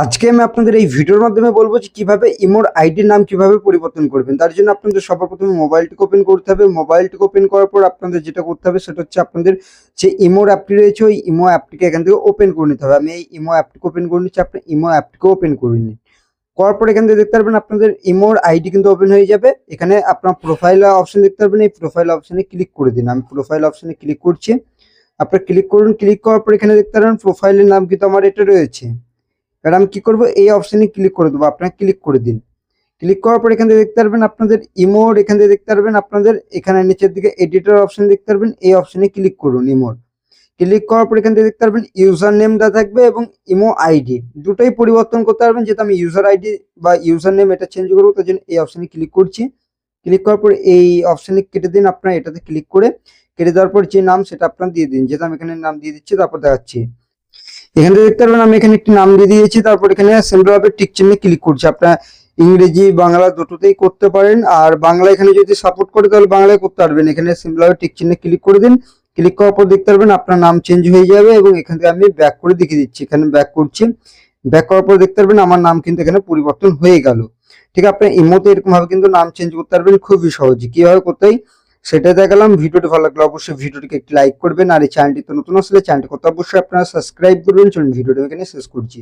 আজকে আমি আপনাদের এই ভিডিওর মাধ্যমে বলবো যে কিভাবে ইমোর আইডির নাম কিভাবে পরিবর্তন করবেন। তার জন্য আপনাদের সবার প্রথমে মোবাইলটিকে ওপেন করতে হবে। মোবাইলটিকে ওপেন করার পর আপনাদের যেটা করতে হবে সেটা হচ্ছে আপনাদের যে ইমোর অ্যাপটি রয়েছে ওই ইমো অ্যাপটিকে এখান থেকে ওপেন করে নিতে হবে। আমি এই ইমো অ্যাপটিকে ওপেন করে নিচ্ছি, আপনি ইমো অ্যাপটিকে ওপেন করে নিন। করার পর এখান থেকে দেখতে পারবেন আপনাদের ইমোর আইডি কিন্তু ওপেন হয়ে যাবে। এখানে আপনার প্রোফাইল অপশন দেখতে পারবেন, এই প্রোফাইল অপশনে ক্লিক করে দিন। আমি প্রোফাইল অপশনে ক্লিক করছি, আপনার ক্লিক করুন। ক্লিক করার পর এখানে দেখতে পারবেন প্রোফাইলের নাম কিন্তু আমার এটা রয়েছে। এবার আমি কি করব, এই অপশনে ক্লিক করে দেবো, আপনারা ক্লিক করে দিন। ক্লিক করার পর এখান থেকে দেখতে পারবেন আপনাদের ইমোর, এখান থেকে দেখতে পারবেন আপনাদের এখানে নিচের দিকে এডিটর অপশন দেখতে পারবেন, এই অপশনে ক্লিক করুন। ইমোর ক্লিক করার পর এখান থেকে দেখতে পারবেন ইউজার নেম দেওয়া থাকবে এবং ইমো আইডি দুটোই পরিবর্তন করতে পারবেন। যেহেতু আমি ইউজার আইডি বা ইউজার নেম এটা চেঞ্জ করবো, তার জন্য এই অপশনে ক্লিক করছি। ক্লিক করার পর এই অপশনে কেটে দিন, আপনারা এটাতে ক্লিক করে কেটে দেওয়ার পর যে নাম সেটা আপনারা দিয়ে দিন। যেহেতু আমি এখানে নাম দিয়ে দিচ্ছি, তারপর দেখাচ্ছি। এখানে দেখতে পারবেন আমি এখানে একটি নাম দিয়ে দিয়েছি, তারপর এখানে সিম্বল ভাবে টিক চিহ্নে ক্লিক করছি। আপনারা ইংরেজি বাংলা দুটোতেই করতে পারেন, আর বাংলা এখানে যদি সাপোর্ট করে তাহলে বাংলায় করতে পারবেন। এখানে সিম্বল ভাবে টিক চিহ্নে ক্লিক করে দিন। ক্লিক করার পর দেখতে পারবেন আপনার নাম চেঞ্জ হয়ে যাবে এবং এখান থেকে আমি ব্যাক করে দেখিয়ে দিচ্ছি। এখানে ব্যাক করছি, ব্যাক করার পর দেখতে পারবেন আমার নাম কিন্তু এখানে পরিবর্তন হয়ে গেল। ঠিক আছে, আপনার ইমোতে এরকম ভাবে কিন্তু নাম চেঞ্জ করতে পারবেন খুবই সহজে। কিভাবে করতে হয় সেটা দেখালাম। ভিডিওটি ভালো লাগলে অবশ্যই ভিডিওটিকে একটি লাইক করবেন, আর এই চ্যানেলটি তো নতুন আসলে চ্যানেলটি করতে অবশ্যই আপনারা সাবস্ক্রাইব করবেন। চলুন ভিডিওটি এখানে শেষ করছি।